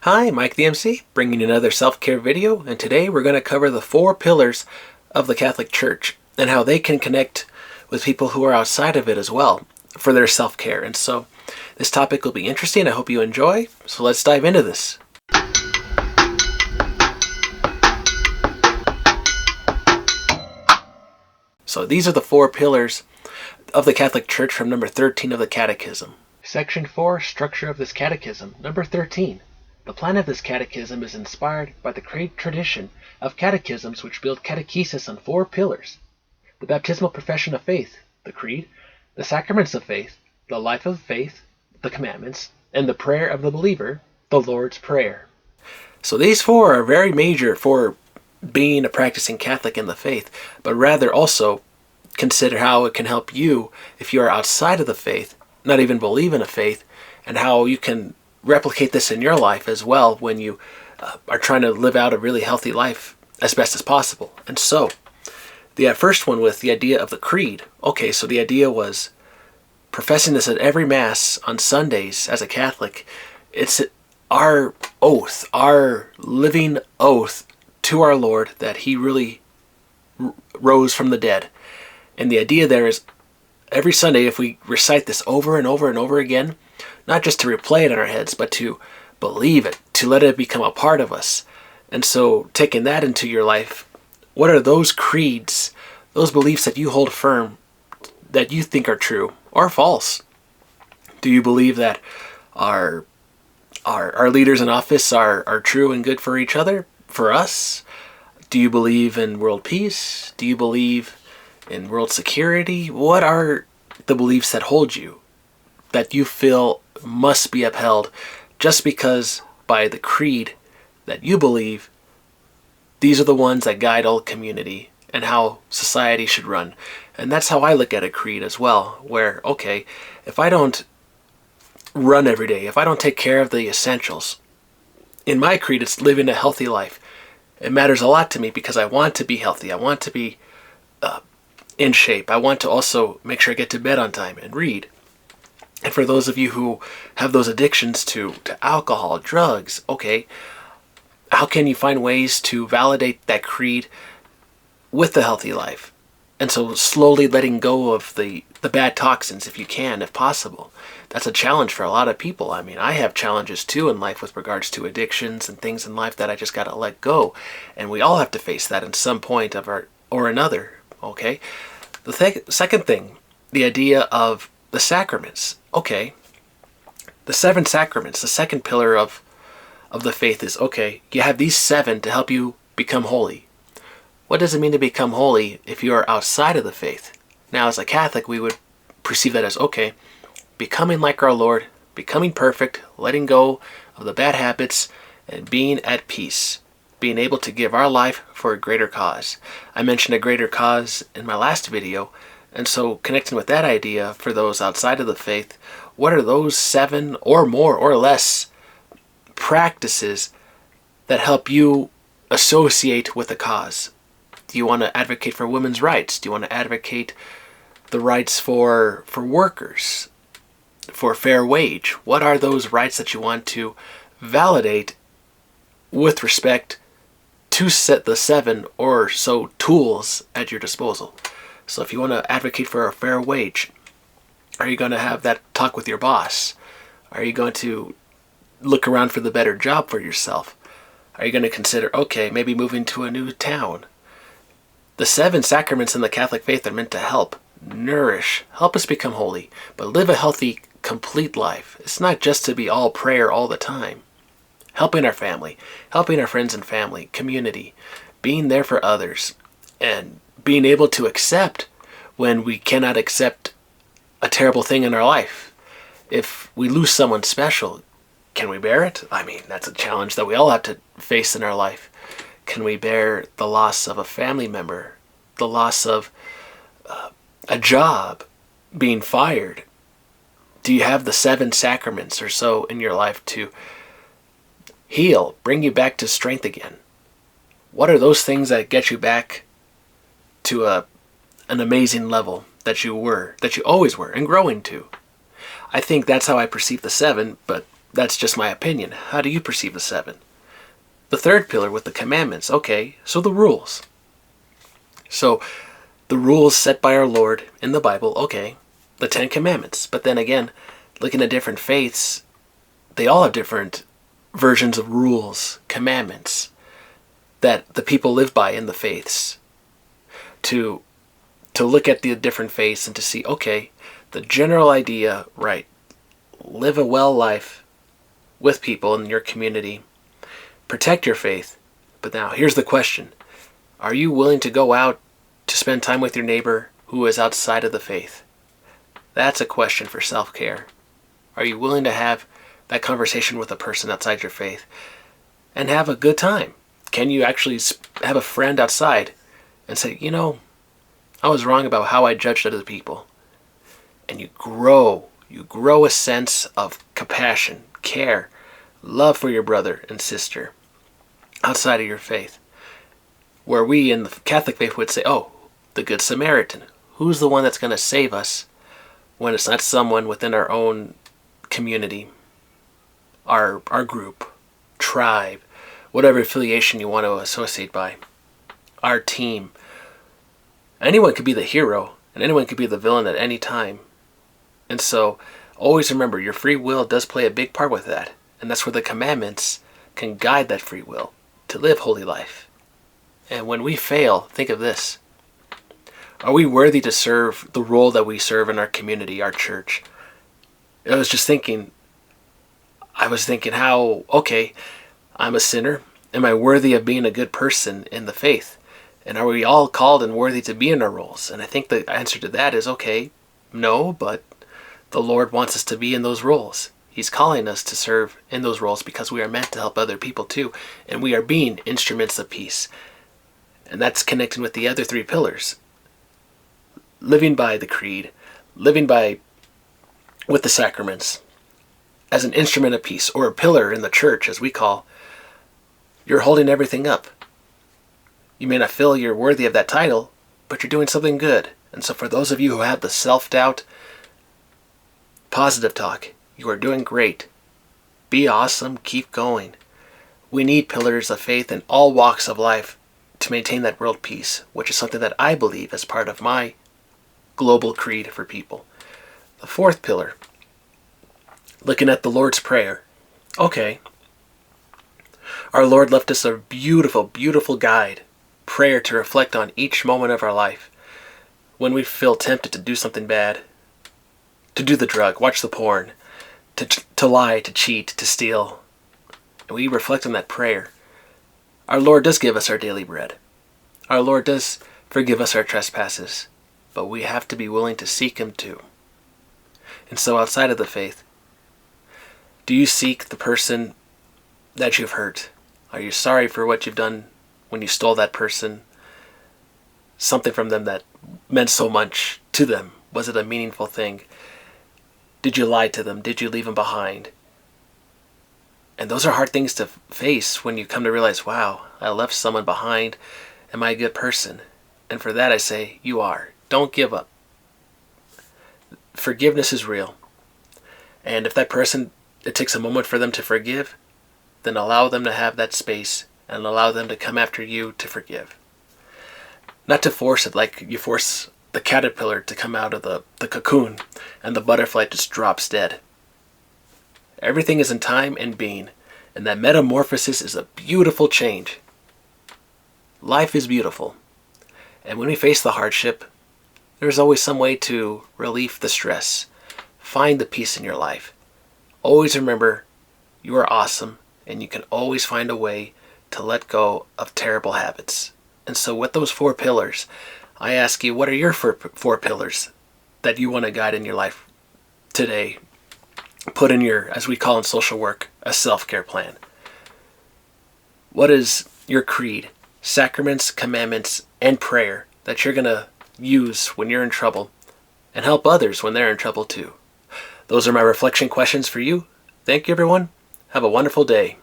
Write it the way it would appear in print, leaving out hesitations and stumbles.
Hi, Mike the MC, bringing you another self-care video, and today we're going to cover the 4 pillars of the Catholic Church and how they can connect with people who are outside of it as well for their self-care. And so this topic will be interesting. I hope you enjoy. So let's dive into this. So these are the 4 pillars of the Catholic Church from number 13 of the Catechism. Section 4, Structure of this Catechism, number 13. The plan of this catechism is inspired by the great tradition of catechisms which build catechesis on 4 pillars: the baptismal profession of faith, the creed, the sacraments of faith, the life of faith, the commandments, and the prayer of the believer, the Lord's Prayer. So these 4 are very major for being a practicing Catholic in the faith, but rather also consider how it can help you if you are outside of the faith, not even believe in a faith, and how you can replicate this in your life as well when you are trying to live out a really healthy life as best as possible. And so, the first one with the idea of the creed. Okay, so the idea was professing this at every Mass on Sundays as a Catholic. It's our oath, our living oath to our Lord that He really rose from the dead. And the idea there is every Sunday, if we recite this over and over and over again, not just to replay it in our heads, but to believe it, to let it become a part of us. And so, taking that into your life, what are those creeds, those beliefs that you hold firm, that you think are true or false? Do you believe that our leaders in office are true and good for each other, for us? Do you believe in world peace? Do you believe in world security? What are the beliefs that hold you, that you feel must be upheld just because by the creed that you believe, these are the ones that guide all community and how society should run? And that's how I look at a creed as well, where, okay, if I don't run every day, if I don't take care of the essentials, in my creed it's living a healthy life. It matters a lot to me because I want to be healthy. I want to be in shape. I want to also make sure I get to bed on time and read. And for those of you who have those addictions to alcohol, drugs, okay, how can you find ways to validate that creed with the healthy life? And so slowly letting go of the bad toxins if you can, if possible. That's a challenge for a lot of people. I mean, I have challenges too in life with regards to addictions and things in life that I just got to let go. And we all have to face that at some point or another, okay? The second thing, the idea of the sacraments. Okay, the 7 sacraments, the second pillar of the faith is, okay, you have these 7 to help you become holy. What does it mean to become holy if you are outside of the faith? Now, as a Catholic, we would perceive that as, okay, becoming like our Lord, becoming perfect, letting go of the bad habits, and being at peace, being able to give our life for a greater cause. I mentioned a greater cause in my last video, and so connecting with that idea for those outside of the faith, what are those 7 or more or less practices that help you associate with a cause? Do you want to advocate for women's rights? Do you want to advocate the rights for workers, for fair wage? What are those rights that you want to validate with respect to set the 7 or so tools at your disposal? So if you want to advocate for a fair wage, are you going to have that talk with your boss? Are you going to look around for the better job for yourself? Are you going to consider, okay, maybe moving to a new town? The 7 sacraments in the Catholic faith are meant to help, nourish, help us become holy, but live a healthy, complete life. It's not just to be all prayer all the time. Helping our family, helping our friends and family, community, being there for others, and being able to accept when we cannot accept a terrible thing in our life. If we lose someone special, can we bear it? I mean, that's a challenge that we all have to face in our life. Can we bear the loss of a family member, the loss of a job, being fired? Do you have the 7 sacraments or so in your life to heal, bring you back to strength again? What are those things that get you back to an amazing level that you always were, and growing to? I think that's how I perceive the 7, but That's just my opinion. How do you perceive the 7? The third pillar with the commandments. Okay, so the rules. So the rules set by our Lord in the Bible, okay, the 10 commandments. But then again, looking at different faiths, they all have different versions of rules, commandments that the people live by in the faiths. To look at the different faiths and to see, okay, the general idea, right, live a well life with people in your community, protect your faith. But now here's the question. Are you willing to go out to spend time with your neighbor who is outside of the faith? That's a question for self-care. Are you willing to have that conversation with a person outside your faith and have a good time? Can you actually have a friend outside and say, I was wrong about how I judged other people? And you grow a sense of compassion, care, love for your brother and sister outside of your faith. Where we in the Catholic faith would say, oh, the Good Samaritan. Who's the one that's going to save us when it's not someone within our own community, our group, tribe, whatever affiliation you want to associate by, our team. Anyone could be the hero, and anyone could be the villain at any time. And so, always remember, your free will does play a big part with that. And that's where the commandments can guide that free will to live holy life. And when we fail, think of this. Are we worthy to serve the role that we serve in our community, our church? I was thinking how, okay, I'm a sinner. Am I worthy of being a good person in the faith? And are we all called and worthy to be in our roles? And I think the answer to that is, okay, no, but the Lord wants us to be in those roles. He's calling us to serve in those roles because we are meant to help other people too. And we are being instruments of peace. And that's connecting with the other 3 pillars. Living by the creed, living with the sacraments, as an instrument of peace, or a pillar in the church, as we call, you're holding everything up. You may not feel you're worthy of that title, but you're doing something good. And so for those of you who have the self-doubt, positive talk, you are doing great. Be awesome, keep going. We need pillars of faith in all walks of life to maintain that world peace, which is something that I believe as part of my global creed for people. The 4th pillar, looking at the Lord's Prayer. Okay, our Lord left us a beautiful, beautiful guide, prayer to reflect on each moment of our life. When we feel tempted to do something bad, to do the drug, watch the porn, to lie, to cheat, to steal, and we reflect on that prayer. Our Lord does give us our daily bread. Our Lord does forgive us our trespasses, but we have to be willing to seek Him too. And so outside of the faith, do you seek the person that you've hurt? Are you sorry for what you've done when you stole that person? Something from them that meant so much to them. Was it a meaningful thing? Did you lie to them? Did you leave them behind? And those are hard things to face when you come to realize, wow, I left someone behind. Am I a good person? And for that I say, you are. Don't give up. Forgiveness is real. And if that person, it takes a moment for them to forgive, then allow them to have that space and allow them to come after you to forgive. Not to force it like you force the caterpillar to come out of the cocoon and the butterfly just drops dead. Everything is in time and being, and that metamorphosis is a beautiful change. Life is beautiful, and when we face the hardship, there's always some way to relieve the stress. Find the peace in your life. Always remember, you are awesome, and you can always find a way to let go of terrible habits. And so with those 4 pillars, I ask you, what are your 4 pillars that you want to guide in your life today? Put in your, as we call in social work, a self-care plan. What is your creed, sacraments, commandments, and prayer that you're going to use when you're in trouble and help others when they're in trouble too? Those are my reflection questions for you. Thank you, everyone. Have a wonderful day.